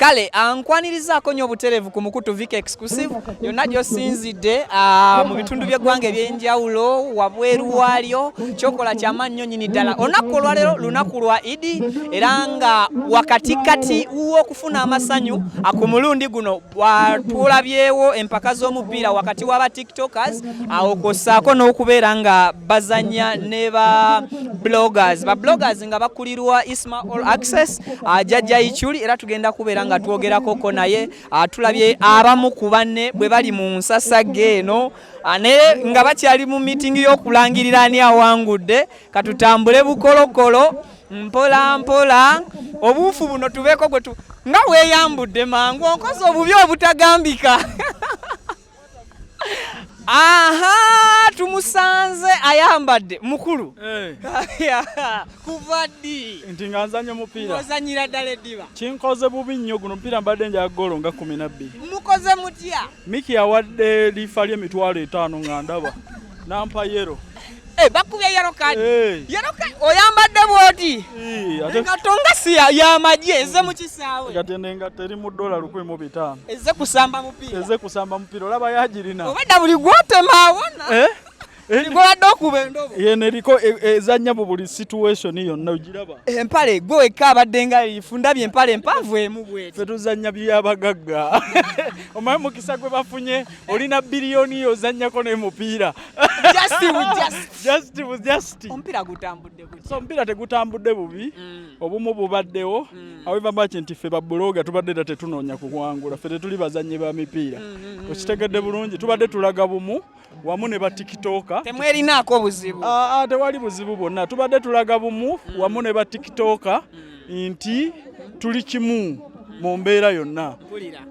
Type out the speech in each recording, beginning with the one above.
Kale ankwanirizaako nnyo obutereevu ku mukutu Vika Exclusive yonna gy'osinzidde mu bitundu by'eggwanga eby'enjawulo wabweru waalyo kyokola ky'amannyo nnyini ddala. Olunaku olwaleero lunaku lwa Idi era nga wakatikati w'okufuna amasanyu ku mulundi guno tulabyewo empaka z'omupiira wakati w'aba tiktokers okossaako n'okubeera nga bazanya ne ba bloggers nga bakulirwa Isma All Access Jajja Ichuli era tugenda kubeera nga twogerakoko naye tulabye abamu ku banne bwe bali mu nsasage eno ne nga bakyali mu meeting y'okulangirira ani awangudde katutambule bukolokolo mpola mpola obuufu buno tubeeko gwe nga weeyambudde mangu onkoze obubi obutagambika. Aha, tumusanze ayambadde mukulu. Kuva ddi? Nti nga nzanya mupiira. Ozanyira ddala eddiba. Kinkoze bubi nnyo guno mupiira mbadde nja golo nga 12. Mukoze mutya? Miki yawadde lifa lye $5,000 nga ndaba. Nampa yero. Bakubye yero kadi. Yero kadi oyambadde bwoti. Nga tonga si ya maje eze mu kisaawe. Gatende nga teri mu $1,500. Eze kusamba mupiira. Eze kusamba mupiira olaba yagirina. Obadde buli gwotema awona. Nikoladde okuba endobo. Yene eriko ezannya mu buli situation yonna ogiraba. Empale gwe eka abadde nga ifundabye empale empanvu emu bweti. Fe tuzannya by'abagagga. Omaye mukisa gwe bafunye olina biliyoni ozannyako n'emupiira. Just. Omupiira gutambudde gutya. So omupiira tegutambudde bubi. Obumu bubaddewo. However much nti fe babbuloga tubadde da tetunoonya kuwangula. Fe tetuli bazannyi ba mipiira. Okitegedde bulungi tubadde tulaga bumu wamu ne ba tiktoka. Temwerinaako buzibu. Tewali buzibu bwonna. Tubadde tulaga bumu wamu ne ba tiktoka nti tuli kimu mu mbeera yonna.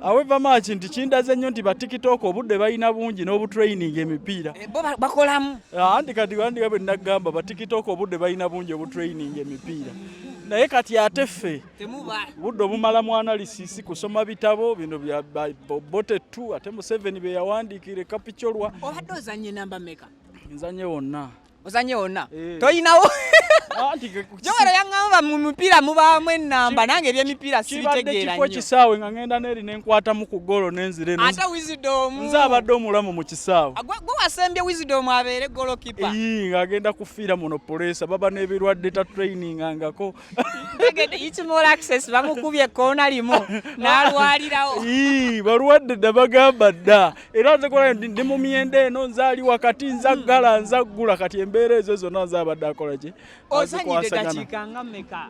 However much nti kindaze nnyo nti ba tiktoka obudde balina bungi n'obutraining emipiira. Bo bakolamu. Anti kati wandika bwe nagamba ba tiktoka obudde balina bungi obutraining emipiira. Naye kati ate ffe budde obumala mu analysis kusoma bitabo bino bya bote 2 ate mu 7 bye yawandiikire kapicholwa. Obadde ozanye namba meka? Nzanye wonna. Ozanye wonna? Toyinawo? Jowero yangamba mu mupiira mubaamu ennamba nange eby'emipiira sibitegeera nnyo. Kibadde kisaawe nga ngenda n'eri nenkwata mu ku golo n'enzire. Ate Wisdom. Nze abadde omulamu mu kisaawe. Gwe wasembye Wisdom abeere golokipa. Ng'agenda kufiira monopolisa baba n'ebirwadde ta training angako. Begede All Access bamukubye koona limu n'alwalirawo. Balwadde dda bagamba dda. Era nze kola ndi mu myenda eno nzaali wakati nzaggala nzaggula kati embeera ezo zonna nzaabadde akola ki? Ozanyire dakiika nga mmeka?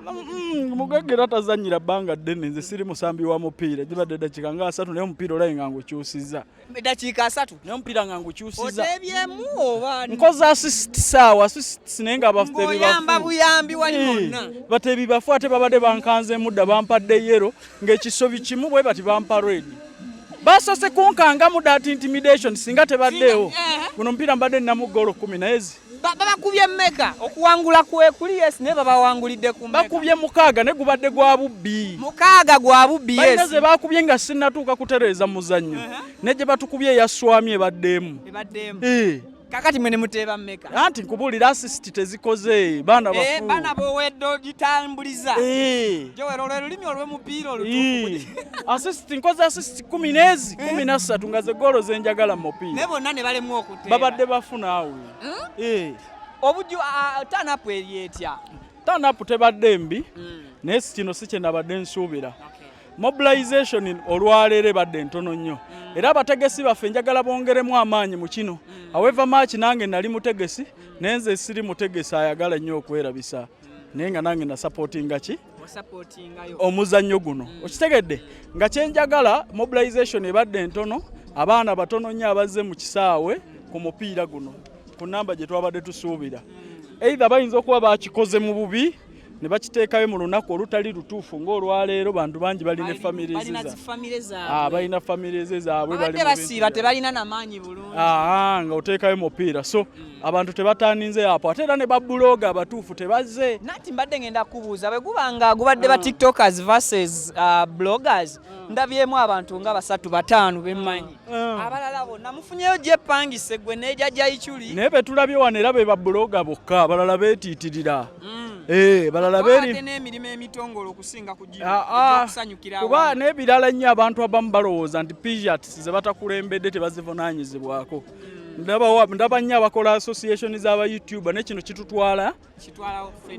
Mugagga tazanyira bbanga ddene nze siri musambi wa mupiira gibadde dakiika nga 3 naye omupiira olaye nga ngukyusizza. Dakiika 3? Naye omupiira nga ngukyusizza. Oteebyemu oba? Nkoze assist saawa assist naye nga bafutebi bafu. Ng'oyamba buyambi wali wonna. Batebi bafu ate babadde bankanze mudda bampadde yero ng'ekisobi kimu bwe bati bampa red. Basose kunkanga mu that intimidation singa tebaddeewo. Guno mpira mbadde nnamu golo 10 naye bakubye mmeka okuwangula kuli yes ne babawangulidde ku mmeka. Bakubye 6 ne gubadde gwa bubbi. 6 gwa bubbi yes. Bainaze bakubye nga sinnatuuka kutereeza muzannyo. Ne gye batukubye yaswamye baddeemu. Kakati mwene muteeba mmeka? Anti nkubulira assist tezikoze baana bafu. Baana boweddo gitambuliza. Jowero lwe lulimi olw'omupiira olutuufu. Assist nkoze assist 13 nga ze golo zenjagala mu mupiira. Ne bonna ne balemu okuteeba. Babadde bafuna awo. Obujju turn up eri etya? Turn up tebadde mbi. Naye kino si kye nabadde nsuubira. Mobilization olwaleero badde ntono nnyo. Era abategesi baffe njagala bongeremu amaanyi mu kino. However much nange nali mutegesi nenze siri mutegesi ayagala nnyo okwerabisa. Naye nga nange na supportinga ki? Omuzannyo guno. Okitegedde nga kyenjagala mobilization ebadde ntono abaana batono nnyo abazze mu kisaawe ku mupiira guno ku namba gye twabadde tusuubira. Either bayinza okuba bakikoze mu bubi ne bakiteekayo mu lunaku olutali lutuufu ng'olwaleero bantu bangi balina famire zaabwe. Balina famire zaabwe basiiba tebalina n'amaanyi bulungi. Nga oteekayo mupiira so abantu tebataaninze apo ate era ne babbuloga abatuufu tebazze. Nati mbadde ngenda kubuuza bwe gubanga gubadde ba tiktokers versus bloggers ndabyemu abantu nga 3-5 bemmanyi. Abalala bonna mufunyeyo gyepangise gwe ne Jajja Ichuli. Naye be tulabye wano era be babbuloga bokka abalala beetiitirira. Balala ebirala beri n'emirimu emitongole okusinga kusanyukira kuba n'ebirala nnyo abantu abamu balowooza nti pijats ze batakulembedde tebazivunaanyizibwako. Ndaba nnyo abakola association z'aba YouTuber ne kino kitutwala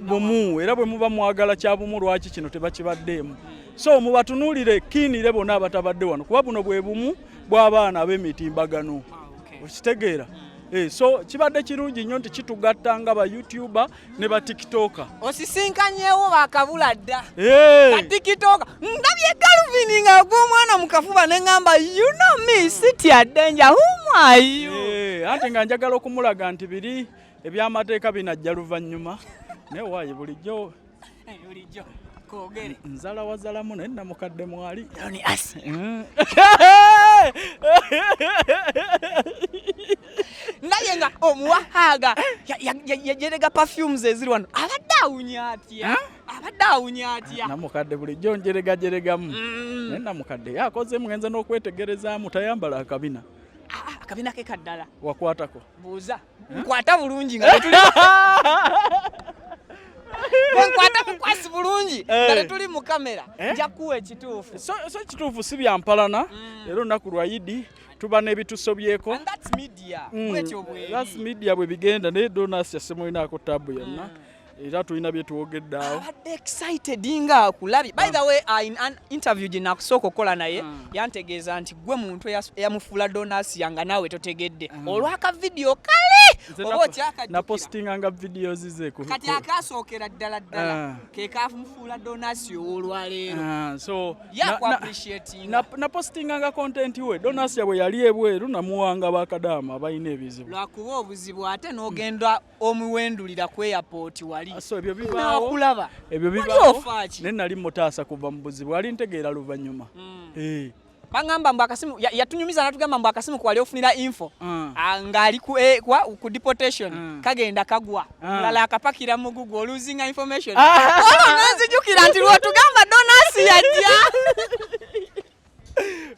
bumu era bwe muba mwagala kya bumu lwaki kino tebakibaddeemu. So mubatunuulire kiinire bonna abatabadde wano kuba buno bwe bumu bw'abaana ab'emitimbagano. Okitegeera? So kibadde kirungi nnyo nti kitugatta nga ba YouTuber ne ba TikToker. Osisinkanyeewo bakabula dda. Ba TikToker. Ndabye Calvin nga gw'omwana mu kafuba ne ngamba you know me sit ya danger who are you? Ate nga njagala okumulaga nti biri ebyamateeka binajja luvannyuma. Ne waaye bulijjo. Bulijjo. Kogere. Nzala wazalamu ne namukadde mwali. Ni asi. Nayenga omuwahaga yajerega perfumes eziri wano abadde awunya atya namukadde bulijjo njeregamu ne namukadde yakoze mugenza n'okwetegerezaamu tayambala akabina ke kaddala wakwatako buuza nkwata bulungi nga tetuli nkwata mukwasi bulungi nga tetuli mu kamera nja kuwa ekituufu so ekituufu si byampalana era olunaku lwa Idi tuba n'ebitusobyeko. That's media bwe bigenda naye Donas yasemulinaako tabu yonna era tulina bye tuwogedde awo. Abadde excited nga akulabye. By the way, in an interview gye nakusooka okola naye yantegeeza nti gwe muntu eyamufuula Donas yanga naawe totegedde olwaka video kale oba otyakajjukira napostinganga videos ze kati akasookera ddala ke kamufuula Donas olwaleero. So napostinganga content we Donas bwe yali ebweru namuwanga bakadaama abalina ebizibu lwakuba obuzibu ate n'ogenda omuwendulira ku airport wali. So ebyo bibaawo ne nali mutaasa kuva mu buzibu ali ntegeera luvannyuma. Bangamba mbu akasimu yatunyumiza natugamba mbu akasimu kwali ofunira info ng'ali ku deportation kagenda kagwa mulala akapakira mu Google losing information nzijukira nti lwotugamba Donas yajja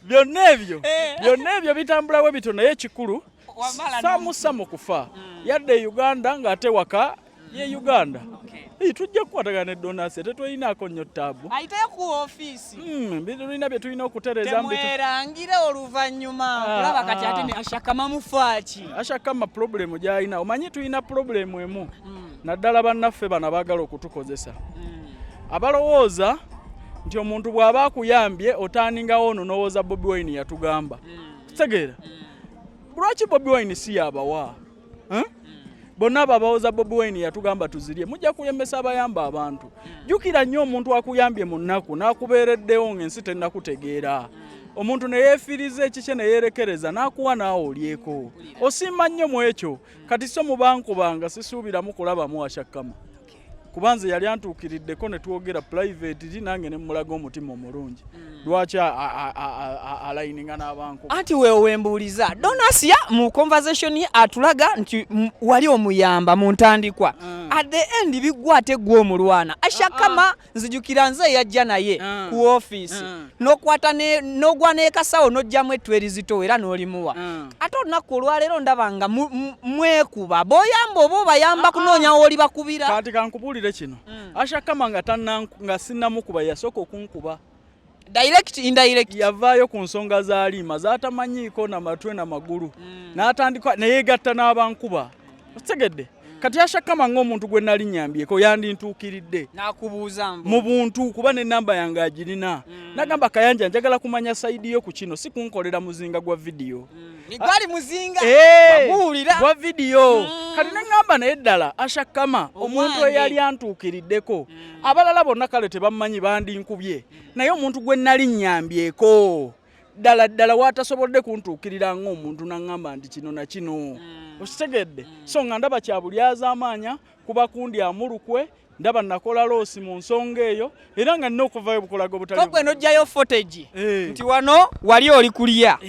byonna ebyo bitambulawo bito naye ekikulu samu kufa yadde Uganda ng'ate waka ye Uganda. Tujja kukwatagana ne Donas tetulinaako nnyo ttaabu. Ayiteyo ku ofiisi. Tulina bye tulina okutereza mbito. Temwerangire oluvannyuma. Kulaba kati ate ne Ashakama mufaaki. Ashakama problem gy'alina. Omanyi tulina problem emu. Naddala bannaffe bano abaagala okutukozesa. Abalowooza nti omuntu bw'aba akuyambye otaaningawo ono n'owooza Bobi Wine yatugamba. Kitegeera? Lwaki Bobi Wine si yabawa? Bonna babawooza Bobi Wine yatugamba tuzirye mujja kuyembesa abayamba abantu. Jukira nnyo omuntu akuyambye mu nnaku n'akubeereddewo ng'ensi tennakutegeera. Omuntu ne yeefiriza ekikye ne yeerekereza n'akuwa naawe olyeko. Osimba nnyo mu ekyo kati so mu bankubanga sisuubiramu kulabamu Ashakama. Kubanze yali antuukiriddeko ne twogera private nange ne mulaga omutima omulungi. Lwaki alayininga n'abanku. Anti wembuuliza Donas mu conversation ye atulaga nti wali omuyamba mu ntandikwa. At the end bigwa ate gwe omulwana. Ashakama nzijukira nze yajja naye ku office. N'okwata n'ogwa n'ekasawo n'ojjamu etwerizito era n'olimuwa. Ate olunaku olwaleero ndaba nga mwekuba boyamba oba bayamba kunoonya oli bakubira. Kati kankubulire kino. Ashakama nga sinnamukuba yasooka okunkuba. Direct indirect yavaayo ku nsonga z'alima z'atamanyiiko na matwe na magulu n'atandika ne yeegatta n'abankuba. Otegedde kati Ashakama ng'omuntu gwe nali nyambyeko yandintuukiridde n'akubuuza mu buntu kuba n'ennamba yange agirina. Nagamba Kayanja njagala kumanya sayidi yo ku kino si kunkolera muzinga gwa video. Gwali muzinga wabuulira gwa video. Kati n'engamba naye ddala Ashakama omuntu eyali antuukiriddeko abalala bonna kale tebammanyi bandinkubye naye omuntu gwe nali nyambyeko ddala watasobodde kuntuukirira ng'omuntu n'angamba nti kino na kino. Okitegedde so nga ndaba kyabulyaza amaanya kuba kundi amulukwe ndaba nakola loosi mu nsonga eyo era nga nina okuvayo bukolago butali kokwe n'ojjayo footage nti wano wali oli kulya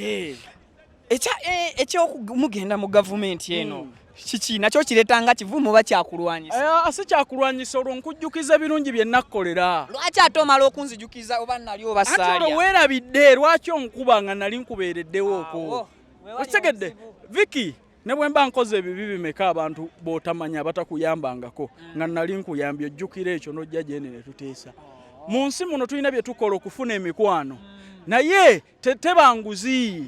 eky'okumugenda mu gavumenti eno kiki nakyo kireetanga kivumu oba kyakulwanyisa? Si kyakulwanyisa olwo nkujjukiza birungi bye nakkolera. Lwaki ate omala okunzijukiza oba nali oba saalya? Ate olwo weerabidde lwaki onkuba nga nali nkubeereddewo okwo. Okitegedde Vicky ne bwe mba nkoze ebibi bimeka abantu b'otamanya batakuyambangako nga nali nkuyambye ojjukira ekyo n'ojja gyene ne tuteesa mu nsi muno tulina bye tukola okufuna emikwano naye tebanguzi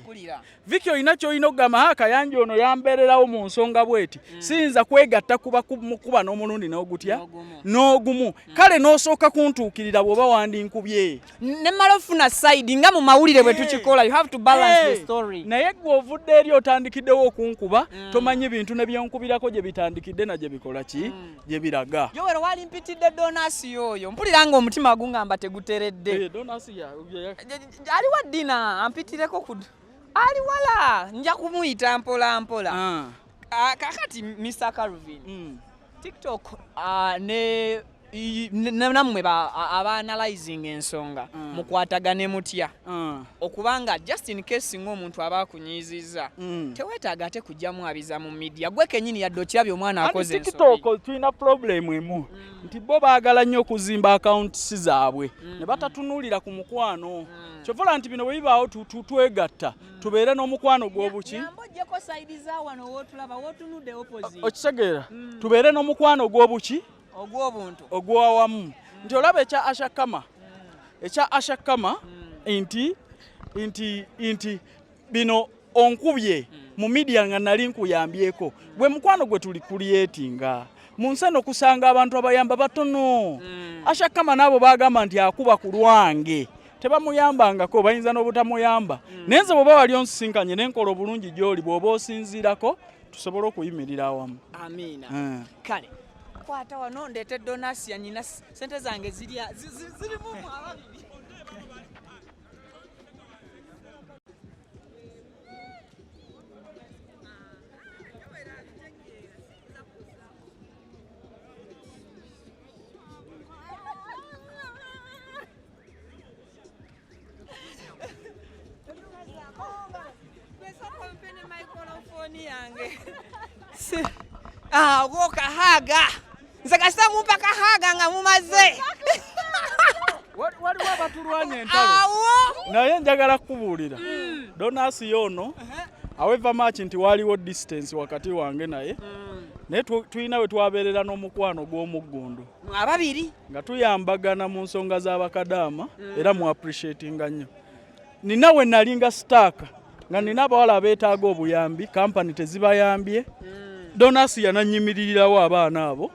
Viki olina ky'olina okugamba Kayanja ono yambeererawo mu nsonga bweti siyinza kwegatta kuba n'omulundi n'ogutya n'ogumu kale n'osooka kuntuukirira bw'oba wandinkubye ne mala ofuna side nga mu mawulire bwe tukikola you have to balance the story naye gwe ovudde eri otandikiddewo okunkuba tomanyi bintu ne byenkubirako gye bitandikidde na gye bikola ki gye biraga Yoweri wali mpitidde donasiyo oyo mpulira nga omutima gungamba teguteredde ali wa dina ampitireko ku ali wala nja kumuyita mpola mpola kakati Mr. Calvin TikTok ne namwe aba-analyzing ensonga mukwatagane mutya okubanga just in case ng'omuntu aba akunyiizizza teweetaaga ate kujjamu abiza mu media gwe kennyini yadde okirabye omwana akoze ensonga TikTok tulina problem emu nti bo baagala nnyo okuzimba accounts zaabwe ne batatunuulira ku mukwano kyovola nti bino bwe bibaawo twegatta tubeere n'omukwano gw'obuki okitegeera tubeere n'omukwano gw'obuki ogw'awamu nti olaba ekya ashakama nti bino onkubye mu media nga nali nkuyambyeko gwe mukwano gwe tuli kulietinga mu nsi eno kusanga abantu abayamba batono ashakama n'abo bagamba nti akuba ku lwange tebamuyambangako bayinza n'obutamuyamba naye nze bw'oba wali onsisinkanye n'enkola obulungi gy'oli bw'oba osinziirako tusobole okuyimirira awamu amiina kale kwata wano ndete donasi nyina sente zange ziri mu ababiri woka haga nzakasta mupaka haga nga mumaze waliwo abatulwanya entalo naye njagala kukubuulira donasi yono aweva machi nti waliwo distance wakati wange naye naye tulina we twabeerera n'omukwano gw'omuggundu ababiri nga tuyambagana mu nsonga z'abakadaama era mu appreciatinga nnyo nina we nalinga staaka nga nina abawala abeetaaga obuyambi kampani tezibayambye donasi yananyimiririrawo abaana abo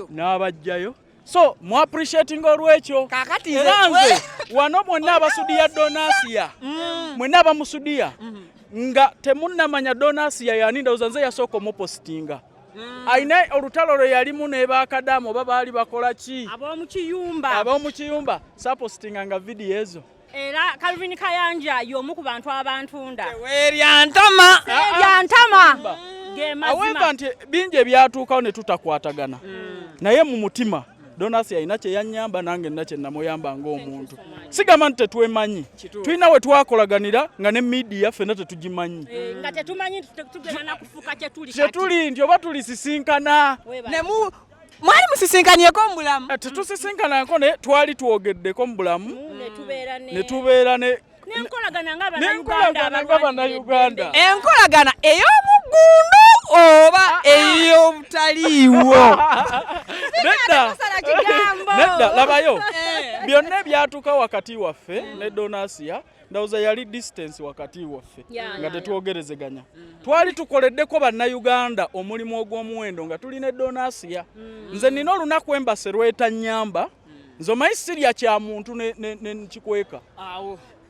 n'abajjayo so mu appreciating olwekyo kakati era nze wano mwenna abasudiya donasiya mwenna abamusudiya nga temunnamanya donasiya yani ndowooza nze yasooka omupositinga ayina olutalo lwe yalimu n'ebakadamu oba baali bakola ki ab'omu kiyumba sapositinga nga vidiyo ezo era Calvin Kayanja y'omu ku bantu abantunda weeryantama aweva nti bingi ebyatuukawo ne tutakwatagana naye mu mutima donasi alina kye yannyamba nange nina kye namuyamba ng'omuntu sigamba nti tetwemanyi tulina we twakolaganira nga ne midiya ffenna tetugimanyi nga tetumanyi tugenda na kufuuka kyetuli nti oba tulisisinkana mwali musisinkanyeko mu bulamu tetusisinkanako ne twali twogeddeko mu bulamu ne tubeera n'enkolagana ng'abannayuganda enkolagana ey'omuggundu oba ey'obutaliiwo nedda labayo byonna ebyatuuka wakati waffe ne donasiya ndowooza yali distance wakati waffe nga tetwogerezeganya twali tukoleddeko bannayuganda omulimu ogw'omuwendo nga tuli ne donasiya nze nina olunaku embase lwetannyamba nze omanyi sirya kya muntu nekikweka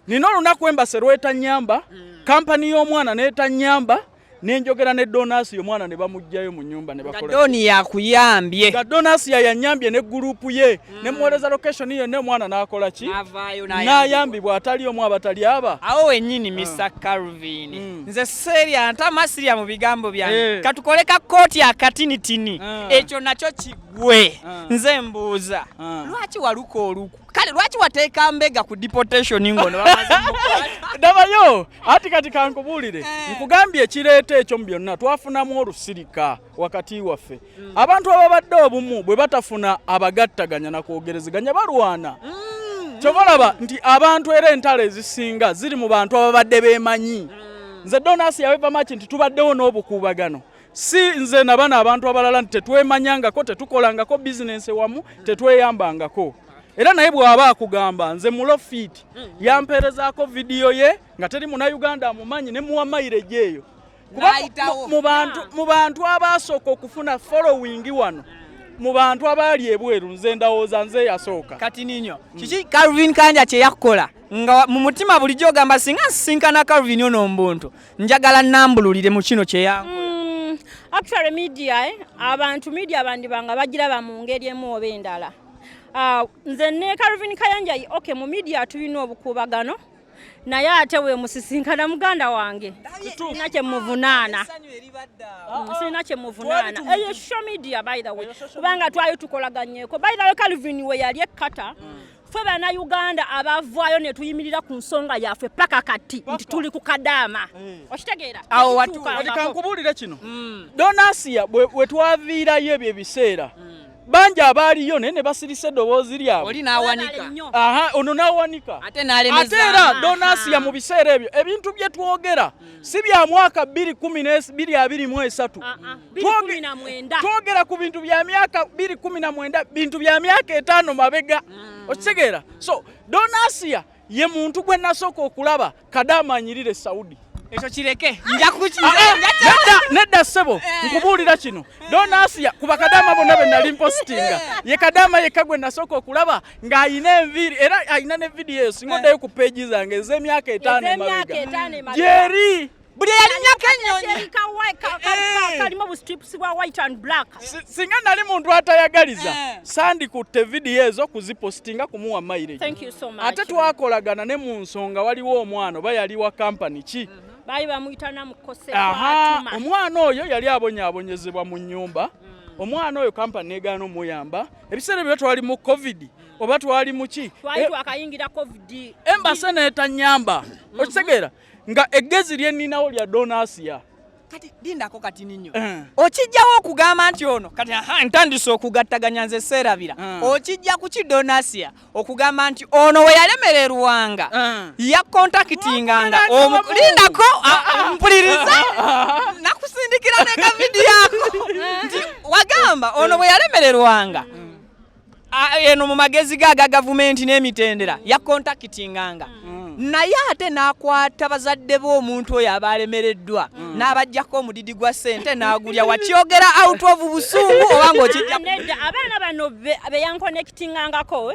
nina olunaku embase lwetannyamba kampani y'omwana neetanyamba nenjogera ne donasi omwana ne bamugjayo mu nyumba ne bakola doni yakuyambye ga donasi yanyambye ne gurupu ye ne muweleza location ye ne omwana nakola ki nayambibwa atali omu abatali aba awo wennyini Mr. Calvin nze seria ntama siria mu bigambo byange katukoleka kooti akatinitini ekyo nakyo kigwe nze mbuuza lwaki waluka oluku kale lwaki wateeka mbega ku deportation ngono dabayo ati kati kankubuulire nkugambye ekireeta ekyo mu byonna twafunamu olusirika wakati waffe abantu ababadde obumu bwe batafuna abagattaganya nakwogerezeganya balwana kyobalaba nti abantu era entalo ezisinga ziri mu bantu ababadde beemanyi nze donasi yaweva machi nti tubaddewo n'obukuubagano si nze nabana abantu abalala nti tetwemanyangako tetukolangako bizinensi wamu tetweyambangako era naye bw'aba akugamba nze mulofiti yampeerezaako vidiyo ye nga teri Munnayuganda amumanyi ne muwa mileage eyo mu bantu abaasooka okufuna following wano mu bantu abaali ebweru nze ndowooza nze yasooka kati ninyo kiki Calvin Kayanja kye yakola nga mu mutima bulijjo ogamba singa nsinkana Calvin ono mbuntu njagala nnambululire mu kino kye yankola actually media abantu media bandi banga bagiraba mu ngeri emu oba endala nze ne Calvin Kayanja okay mu media tulina obukuubagano naye ate we musisinkana muganda wange sina kye muvunaana sina kye muvunaana eyo social media by the way kubanga twali tukolaganyeko by the way Calvin we yali ekkata ffe Bannayuganda abavaayo ne tuyimirira ku nsonga yaffe paka kati nti tuli ku kadaama okitegeera awo kankubuulire kino donasiya bwe twaviirayo ebyo ebiseera banji abaaliyo naye ne basirise eddoboozi lyabwe oli n'awanika ono n'awanika ate n'alemeza era donasiya mu biseera ebyo ebintu bye twogera si bya mwaka 2023 twogera ku bintu bya myaka 2019 bintu bya myaka 5 mabega okitegeera so donasiya ye muntu gwe nasooka okulaba kadama anyirire Saudi ekyo kireke nja nedda ssebo nkubuulira kino donasiya ku bakadama bonna be nali mpostinga ye kadama yekka gwe nasooka okulaba ng'ayina enviiri era ayina ne vidiyo eyo singa oddayo ku peegi zange ez'emyaka 5 mabega gyeri buli yalinnyako ennyonyi kalimu obustrips bwa white and black singa nali muntu atayagaliza sandikutte vidiyo ezo kuzipostinga kumuwa mileage. Thank you so much. Ate twakolagana ne mu nsonga waliwo omwana oba yali wa kampani ki bayi bamuyitana mukose omwana oyo yali abonyaabonyezebwa mu nnyumba omwana oyo kampani negaana omuyamba ebiseera byo twali mu covid oba twali mu ki twali twakayingira covid embase n'etanyamba okitegeera nga eggezi lye nninawo lya donasiya kati lindako kati ninyo okijjawo okugamba nti ono kati ntandise okugattaganya nze seerabira okijja ku kidonasiya okugamba nti ono we yalemererwanga yakontakitinganga lindako mpuliriza nakusindikira neka vidiyo yako nti wagamba ono we yalemererwanga eno mu magezi ga gavumenti n'emitendera yakontakitinganga naye ate n'akwata bazadde b'omuntu oyo abalemereddwa n'abajjako omudidi gwa ssente n'agulya wakyogera out of busungu oba ng'okijja abaana bano be yankonectingangako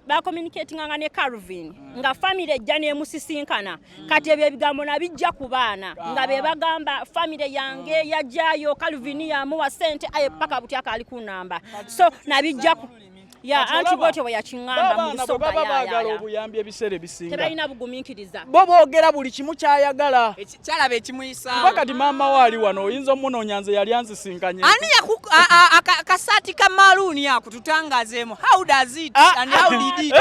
bakommunicatinganga ne Calvin nga family ejja n'emusisinkana kati ebyo ebigambo nabijja ku baana nga be bagamba family yange yajjayo Calvin yamuwa ssente aye paka buti akali ku namba so nabijja ya antibiotic we yakingamba mu soka ya bagala obuyambi ebiseera ebisinga tebalina bugumiikiriza bo boogera buli kimu kyayagala kyalaba ekimuyisa bakati maama waali wano oyinza omunoonya nze yali anzisinkanye ani akasaati ka maroon yako tutangazeemu how does it and how did it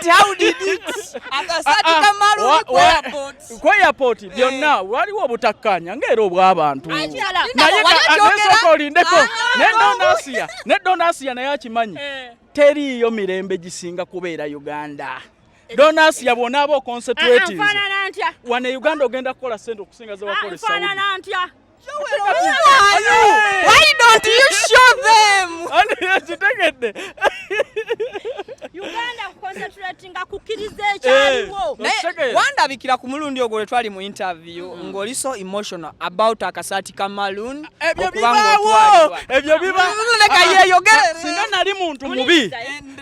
how did it akasaati ka maroon ku airport byonna waliwo obutakkanya ng'era obw'abantu naye nesooka olindeko ne donasiya naye akimanyi teriyo mirembe gisinga kubeera Uganda donasiya bwona aba concentrating wane Uganda ogenda kukola sente okusinga ze wakola Saudi why don't you show them kitegedde Uganda concentrating akukiriza ekyaliwo wandabikira ku mulundi ogwo twali mu interview ng'oli so emotional about akasaati ka maroon ebyo biba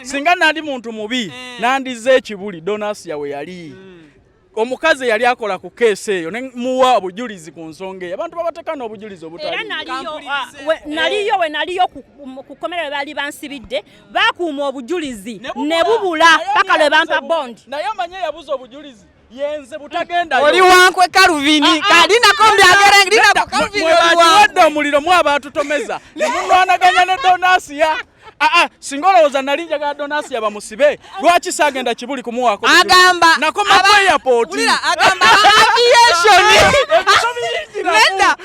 singa nali muntu mubi nandize ekibuli donasiya we yali omukazi yali akola ku keesi eyo ne muwa obujulizi ku nsonga eyo abantu babatekana obujulizi obutali naliyo we naliyo ku komera bali bansibidde bakuuma obujulizi ne bubula paka lwe bampa bond naye amanye yabuza obujulizi yenze butagenda oli wankwe Calvin kadina kombi agere ndina Calvin wadde omuliro mu abatutomeza ne munwanaganya ne donasiya singa olowooza nali njagala donasiya bamusibe lwaki saagenda kibuli kumuwaako agamba nakoma ku airport agamba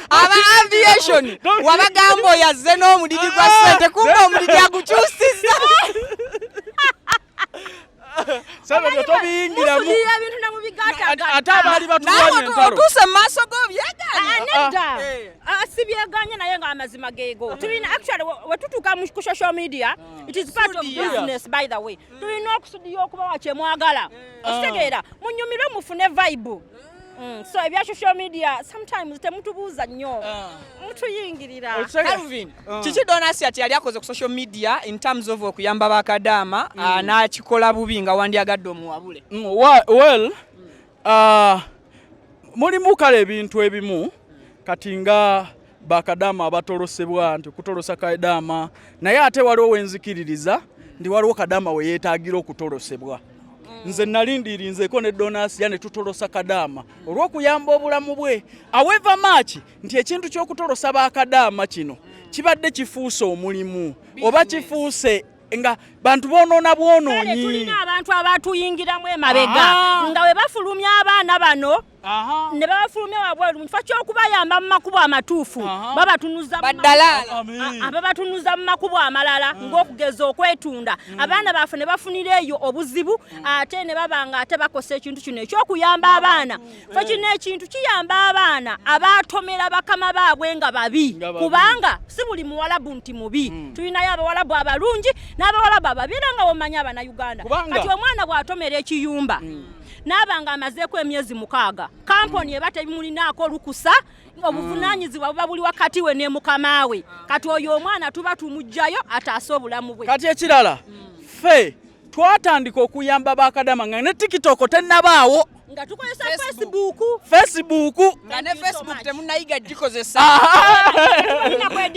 aviation wabagamba oyazze n'omudidi gwa ssente kumbe omudidi agukyusiza Sebe byo tobiyingiramu. Musuliya ebintu na mubigata. Ate abali batulwanya entalo. Otuse maaso go byaganya. Nedda. Sibyaganya naye nga amazima geego. Tulina actually wetutuka ku social media, it is part of business by the way. Tulina okusudiya okuba wache mwagala. Okitegeera munyumire mufune vibe. So ebya social media sometimes temutubuuza nnyo. Mutuyingirira. Calvin, kiki Donasi ati yali akoze ku social media in terms of okuyamba bakadama n'akikola bubi nga wandyagadde omuwabule? Well, mulimu kale ebintu ebimu kati nga bakadama abatolosebwa nti kutolosa kadama naye ate waliwo wenzikiririza ndi waliwo kadama we yeetaagira okutolosebwa. Nze nalindirinzeko ne Donasi ne tutolosa kadama olw'okuyamba obulamu bwe. However much nti ekintu ky'okutolosa bakadama kino kibadde kifuuse omulimu oba kifuuse nga bantu bonoona bwonoonyi. Tulina abantu abatuyingiramu emabega nga we bafulumya abaana bano ne babafulumya wabweru mu kifo ky'okubayamba mu makubo amatuufu babatunuza mu makubo amalala ng'okugeza okwetunda. Abaana baffe ne bafunira eyo obuzibu ate ne babanga ate bakosa ekintu kino eky'okuyamba abaana. Fe kino ekintu kiyamba abaana abatomera bakama baabwe nga babi kubanga si buli muwalabu nti mubi. Tulinayo abawalabu abalungi n'abawalabu ababeera nga womanya Abannayuganda. Kati omwana bw'atomera ekiyumba n'abanga amazeeko emyezi 6 kamponi eba tebimulinaako lukusa obuvunaanyizibwa buba buli wakati we ne mukama we. Kati oyo omwana tuba tumugjayo ataase obulamu bwe. Kati ekirala ffe twatandika okuyamba bakadama nga ne TikTok tennabaawo nga tukozesa Facebook nga ne Facebook temunayiga gikozesa.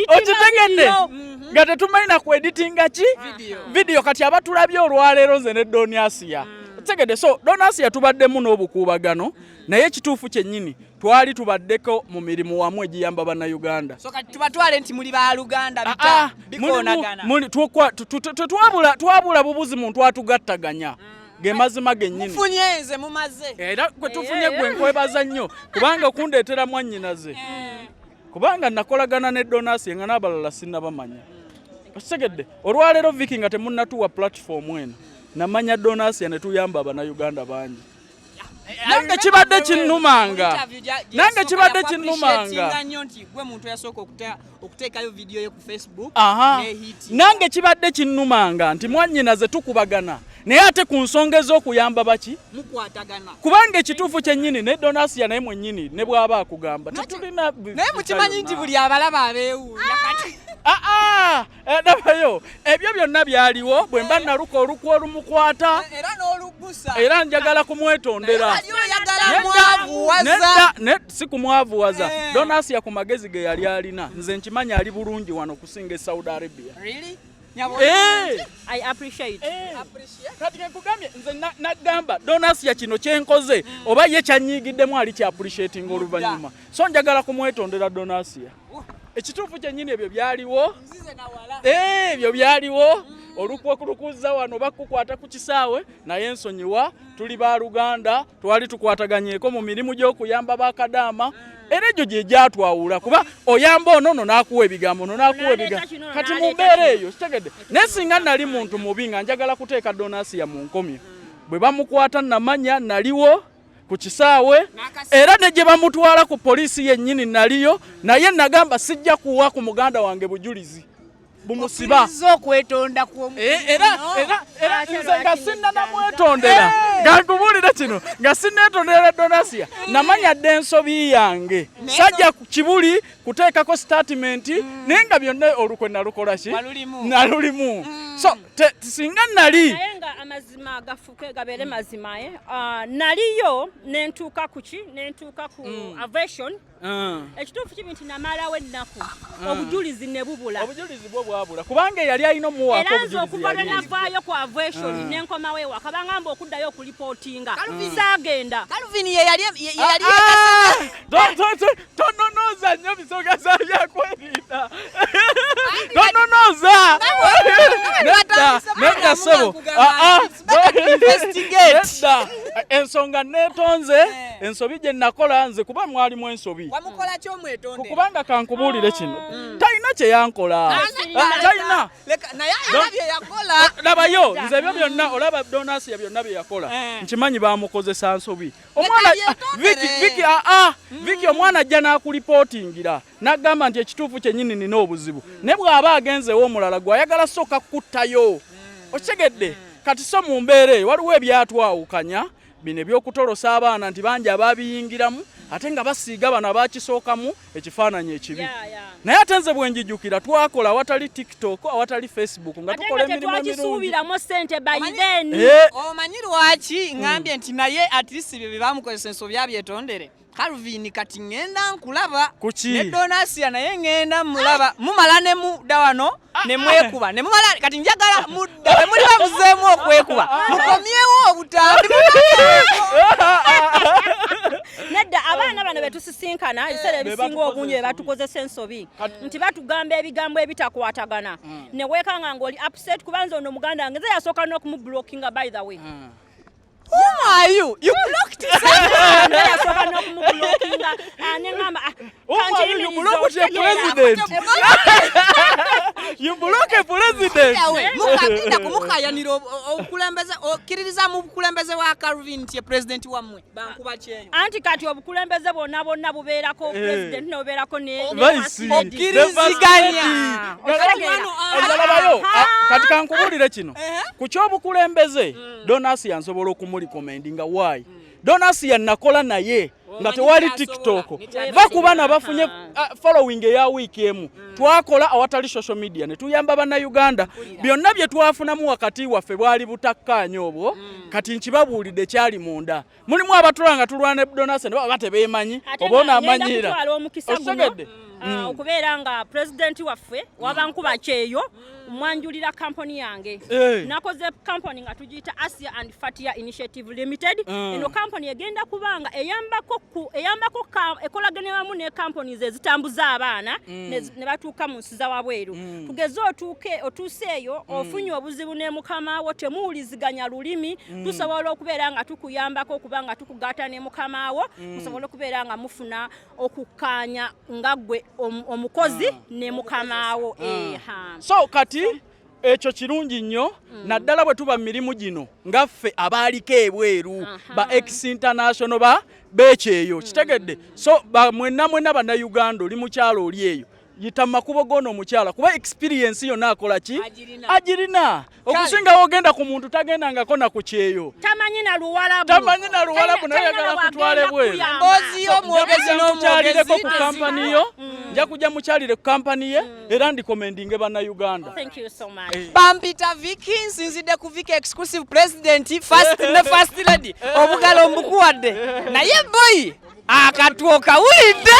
Okitegedde nga tetumalina ku editinga ki video. Kati abatulabye olwaleero nze ne Asiya tegede. So Asiya tubaddemu n'obukuubagano naye ekituufu kyennyini twali tubaddeko mu mirimu wamu egiyamba Bannayuganda. So kati tubatwale nti muli baluganda bikoonagana. Twabula bubuzi muntu atugattaganya ge mazima gennyini. Mufunye nze mumaze. Era kwe tufunye gwe nkwebaza nnyo kubanga kundeetera mwannyinaze. Kubanga nakolagana ne Asiya nga n'abalala sinnabamanya. Okitegedde olwaleero Vicky nga temunnatuwa platform eno namanya Asiya ne tuyamba Abannayuganda bangi. Nange kibadde kinnumanga. Gwe muntu yasooka okuteekayo video ye ku Facebook nange kibadde kinnumanga nti mwannyinaze tukubagana naye ate ku nsonga ez'okuyamba baki mukwatagana kubanga ekituufu kyennyini ne Asiya naye mwennyini ne bw'aba akugamba tetulina naye mukimanyi nti buli abalaba abeewuunya kati nabayo ebyo byonna byaliwo bwe mba naluka olukwa olumukwata era n'olubusa era njagala kumwetondera si kumwavuwaza. Asiya ku magezi ge yali alina nze nkimanya ali bulungi wano kusinga Saudi Arabia. I appreciate. Kati nkugambye nze nagamba Asiya kino kyenkoze oba ye kyanyigiddemu ali kya appreciating oluvannyuma. So njagala kumwetondera Asiya. Ekituufu kyennyini ebyo byaliwo. Ebyo byaliwo. Olukukuzza wano bakukwata ku kisaawe naye ensonyiwa tuli ba Luganda twali tukwataganyeeko mu mirimu gy'okuyamba bakadama. Era egyo gye gyatwawula kuba oyamba ono n'akuwa ebigambo kati mu mbeera eyo kitegedde naye singa nali muntu mubi nga njagala kuteeka Asiya mu nkomyo bwe bamukwata namanya naliwo ku kisaawe era ne gye bamutwala ku poliisi yennyini naliyo naye nagamba sijja kuwa ku muganda wange bujulizi bumusiba okwetonda era nze nga sinnanamwetondera nga nkubulira kino nga sinneetondera Asiya namanya dde ensobi yange sajja kibuli kuteekako statement naye nga byonna olukwe nalukola ki nalulimu. So singa nali naye nga amazima gafuke gabeere mazima naliyo nentuuka ku aviation. Ekituufu kibi nti namalawo ennaku obujulizi ne bubula. Obujulizi bwo bwabula kubanga yali alina omuwaako obujulizi. Era nze okuva lwe navaayo ku aviation nenkomawo ewaka bangamba okuddayo okulipootinga saagenda. Calvin ye yali tononoza nnyo bisoga za byakwerinda. Tononoza nedda ssebo ensonga neetonze ensobi gye nakola nze kuba mwalimu ensobi. Wamukola kyo Mwetondere? Kubanga kankubuulire kino. Talina kye yankola. Talina. Naye alabye yakola. Labayo nze ebyo byonna olaba donasi ya byonna bye yakola. Nkimanyi baamukozesa nsobi. Omwana Viki omwana ajja n'akulipotingira n'agamba nti ekituufu kyennyini nina obuzibu. Ne bw'aba agenzewo omulala gw'ayagala sooka kuttayo. Okitegedde? Kati so mu mbeera eyo waliwo ebyatwawukanya bino eby'okutolosa abaana nti bangi abaabiyingiramu ate nga basiiga bano abakisookamu ekifaananyi ekibi. Naye ate nze bwe njijjukira twakola awatali TikTok awatali Facebook nga tukola emirimu emirungi. Omanyi lwaki ngambye nti naye at least bye baamukozesa ensobi Yetondere Calvin kati ngenda nkulaba ne Donasiya naye ngenda mulaba mumala ne mudda wano ne mwekuba ne mumala kati njagala mudda ne muli bamuzeemu okwekuba mukomyewo obutambi nedda abaana bano betusisinkana ebiseera ebisinga obungi batukozesa ensobi nti batugamba ebigambo ebitakwatagana ne weekanga ng'oli upset kubanza ono muganda wange nze yasooka n'okumublockinga by the way. Who are you? You blocked it. You block the president. You block the president. Mukagenda kumukayanira obukulembeze okiririza mu bukulembeze wa Calvin nti president wammwe bankuba kyeyo. Anti kati obukulembeze bonna bubeerako president n'obeerako ne okkiriziganya. Kati kankubuulire kino. Ku ky'obukulembeze Donasiya nsobola okumulikomendinga why. Donasiya nakola naye nga tewali TikTok. Bakuba nabafunye following eya wiiki emu. Twakola awatali social media ne tuyamba bannayuganda. Byonna bye twafunamu wakati waffe bwali butakkaanya obwo. Kati nkibabuulidde kyali munda. Mulimu abatulanga tulwana Donasiya ne baba tebeemanyi oba onaamanyira. Osegedde. Okubeera nga president waffe wabankuba kyeyo mwanjulira company yange nakoze company nga tugiyita Asiya and Fatia Initiative Limited. Eno company egenda kubanga eyambako ekolagane wamu ne companies ezitambuza abaana ne batuuka mu nsi za wabweru. Tugeze otuuseeyo ofunye obuzibu ne mukama wo temuwuliziganya lulimi tusobola okubeera nga tukuyambako kubanga tukugaata ne mukama wo musobola okubeera nga mufuna okukkaanya nga gwe omukozi ne mukama wo. So kati ekyo kirungi nnyo naddala bwe tuba mirimu gino ngaffe abaaliko ebweru ba ex international beekyeyo kitegedde. So mwenna bannayuganda oli mukyalo oli eyo yita makubo gono omukyala kuba experience yonna akola ki agirina okusinga ogenda ku muntu tagendangako na ku kyeyo tamanyi na luwalabu naye yagala kutwale bweru mbozi y'omwogezi n'omwogezi ku kampani yo nja kujja mukyalire ku kampani ye era ndikomendinge bannayuganda. Thank you so much. Bampita Viki nsinzidde ku Viki exclusive president first lady obugalo mbukuwadde naye boy akatuoka wulidde